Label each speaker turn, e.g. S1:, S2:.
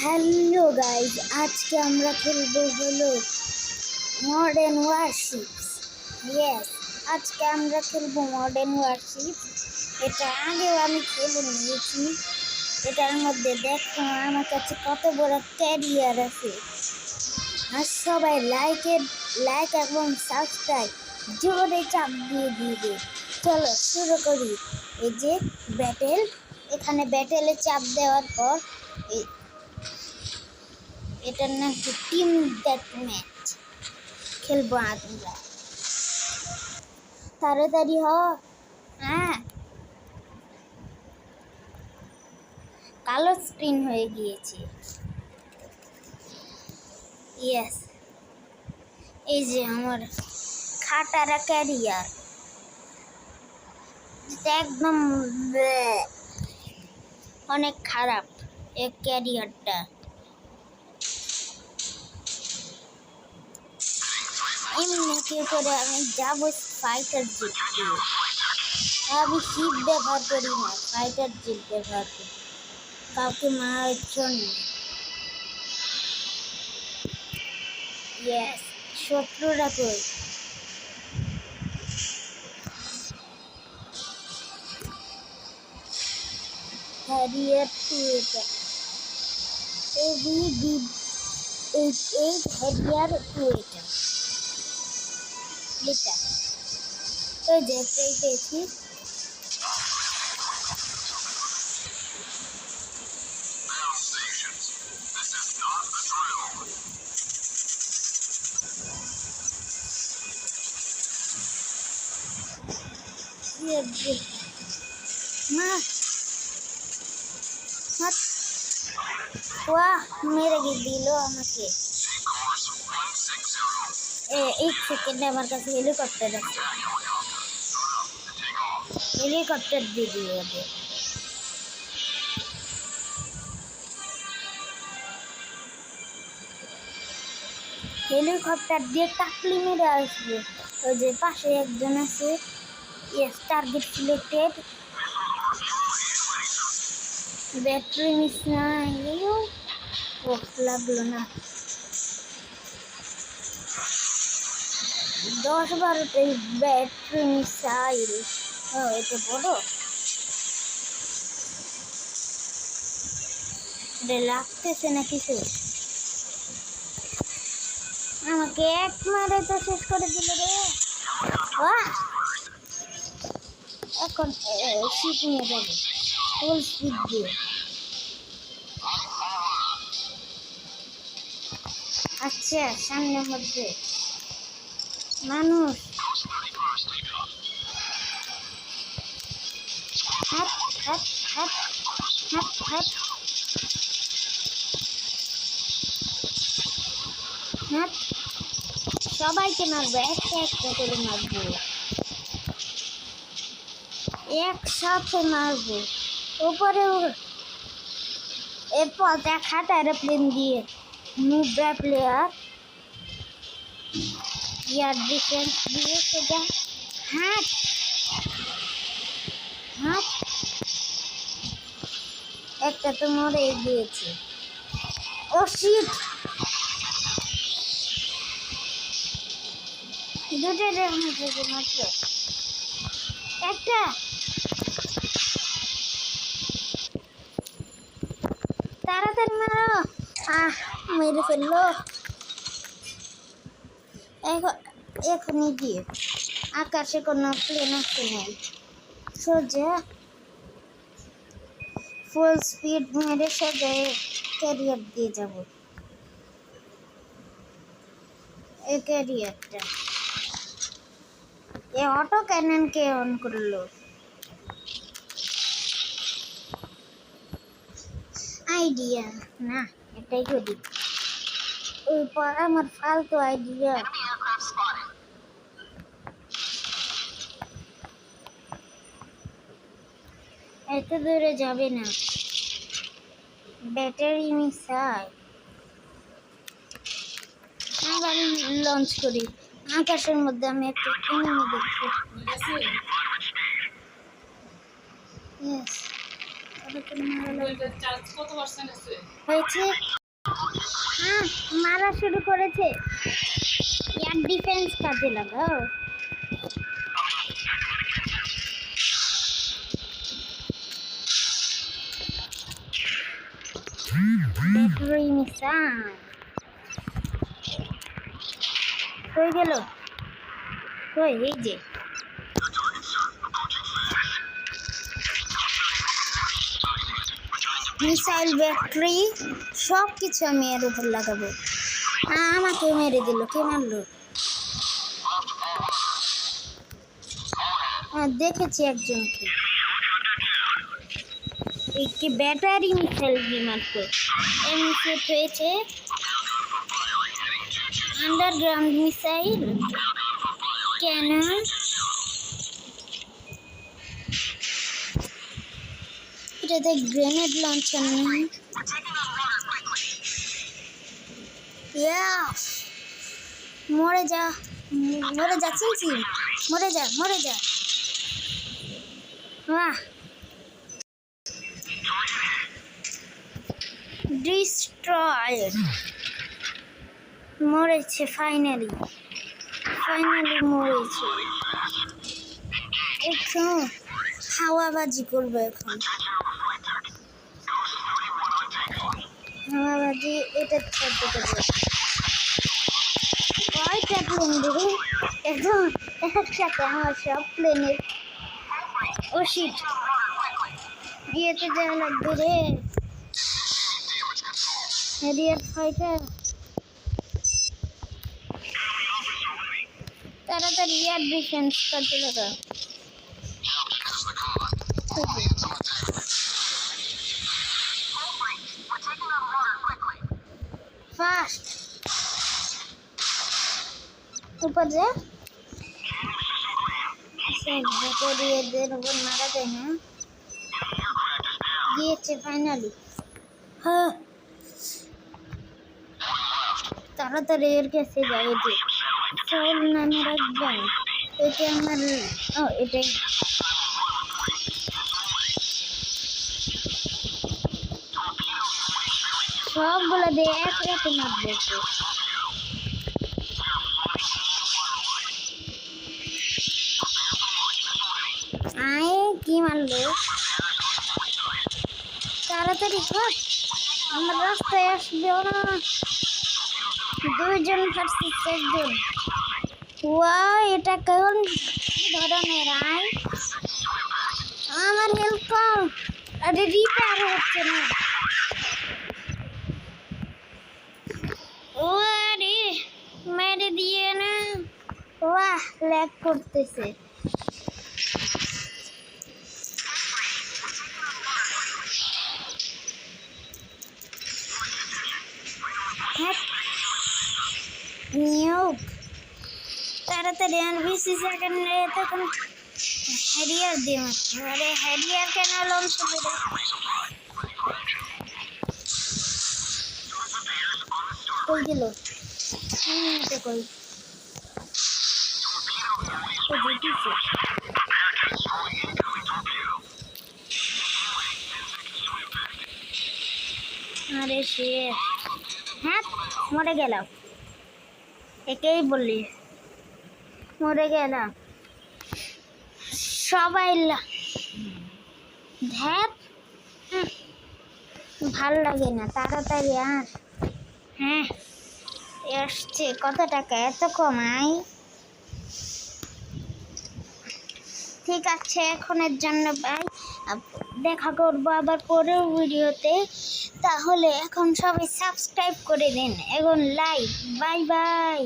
S1: Hello guys, আজকে আমরা খেলবো হলো মডার্ন ওয়ারশিপস। ইয়েস, আজকে আমরা খেলবো মডার্ন ওয়ারশিপস। এটা আগেও আমি খেলে নিয়েছি। এটার মধ্যে দেখো আমার কাছে কত বড় ক্যারিয়ার আছে। আর সবাই লাইক এবং সাবস্ক্রাইব জোরে চাপ দিয়ে দিবে। চলো শুরু করি। এই যে ব্যাটেল, এখানে ব্যাটেলে চাপ দেওয়ার পর এটার নাম কি টিম ডেথ ম্যাচ খেলবো আমরা। তাড়াতাড়ি হ। হ্যাঁ, কালো স্ক্রিন হয়ে গিয়েছে। ইয়েস, এই যে আমার খাটারা ক্যারিয়ার একদম অনেক খারাপ এই ক্যারিয়ারটা। এমনি করে আমি যাবো ফাইটার জেট দিয়ে। আমি শিপ ব্যবহার করি না, ফাইটার জেট ব্যবহার করি কাউকে মারার জন্য। ইয়েস, শত্রুরা কই? হ্যারিয়ার টু এটা হ্যারিয়ার টু এটা ওই যে একটাই পেয়েছি। মেরে গিয়ে দিল আমাকে। এক সেকেন্ডে আমার কাছে হেলিকপ্টার আছে, হেলিকপ্টার দিয়ে দিল ওদের। হেলিকপ্টার দিয়ে টাকলি মেরে আসবে। ওই যে পাশে একজন আছে। Yes, target selected. Battery miss নাই, লাগলো না। 10-12টাই ব্যাটারি মিসাইল। এটা বড়, এটা লাগতেছে না কিছু। আমাকে এক মারে তো শেষ করে দিল রে। এখন শিপ নিয়ে যাবে ফুল স্পিড দিয়ে। আচ্ছা, সামনের মধ্যে মানুষ। হাত হাত হাত হাত হাত হাত সবাইকে মারবো, একটা একটা করে মারবো, একসাথে মারবো। উপরে এরপর দেখাটা এরোপ্লেন দিয়ে মুভ প্লেয়ার এয়ার ডিফেন্স দিয়ে সোজা হাত হাত। একটা তো মরে গিয়েছে। ও শিট, দুটো মাত্র একটা। তাড়াতাড়ি মারো। মেরে ফেললো। এখনই গিয়ে আকাশে কোনো প্লেন আসতে নেই, সোজা ফুল স্পিড মেরে সোজা ক্যারিয়ার দিয়ে যাব। এই ক্যারিয়ারটা অটো ক্যাননকে অন করলো। আইডিয়া না, এটাই করি। ওই পর আমার ফালতু আইডিয়া। এত দূরে যাবে না, ব্যাটারি মিসাইল। আবার লঞ্চ করি আকাশের মধ্যে। আমি একটা এনিমি দেখছি। হয়েছে। হ্যাঁ, মারা শুরু করেছে। এয়ার ডিফেন্স কাজে লাগাও। ব্যাটারি মিসাইল কই গেল? কই? এই যে মিসাইল, ব্যাটারি সব কিছু আমি এর উপর লাগাবো। আমাকে মেরে দিল। কে মারলো? দেখেছি একজনকে। একটি ব্যাটারি মিসাইল মাত্র এমসেট হয়েছে। আন্ডারগ্রাউন্ড মিসাইল ক্যানন, এটাতে গ্রেনেড লঞ্চার নেই। মরে যা, মরে যা চিনছি, মরে যা, মরে যা। বাহ, ডিস্ট্রয়েড, মরেছে ফাইনালি, ফাইনালি মরেছে। একটু হাওয়াবাজি করবো এখন। হাওয়াবাজি এটা করতে করবো। কয়টা প্লেন দেবে একদম একসাথে? আমার সব প্লেনের ও শিট ইয়েতে দেওয়া লাগবে রে। হেরিয়ার ফাইটার তাড়াতাড়ি এয়ার ডিফেন্স করতে লাগা। ফাস্ট ऊपर जा। ব্যাটারিদের উপর মারা যায় না। গিয়েছে ফাইনালি। হ্যাঁ, তাড়াতাড়ি এর কাছে যাই। এটি সব নামে রাখবেন। এটা আমার এটাই সবগুলো দিয়ে এক রাতে মারবে। কি মারলো? তাড়াতাড়ি কর, আমার রাস্তায় আসবে না। দুইজন ভার্সেস একজন। এটা কোন ধরনের? আমার হেল্প কর। আরে রিপেয়ার হচ্ছে না। আরে মেরে দিয়ে না। বাহ, ল্যাগ করতেছে। নিয়োগ তাড়াতাড়ি আর 20 সেকেন্ডে তখন হ্যারিয়ার দিয়ে মারছে। আরে হ্যারিয়ার কেন লঞ্চ করে? কই গেল? এটা কই? আরে সে হ্যাঁ, মরে গেলাম। একেই বললি মরে গেলাম। সবাই ধ্যাপ, ভাল লাগে না। তাড়াতাড়ি আর। হ্যাঁ, আসছে। কত টাকা? এত কমাই? ঠিক আছে, এখনের জন্য বাই। দেখা করবো আবার পরের ভিডিওতে। তাহলে এখন সবাই সাবস্ক্রাইব করে দিন, এখন লাইক। Bye bye.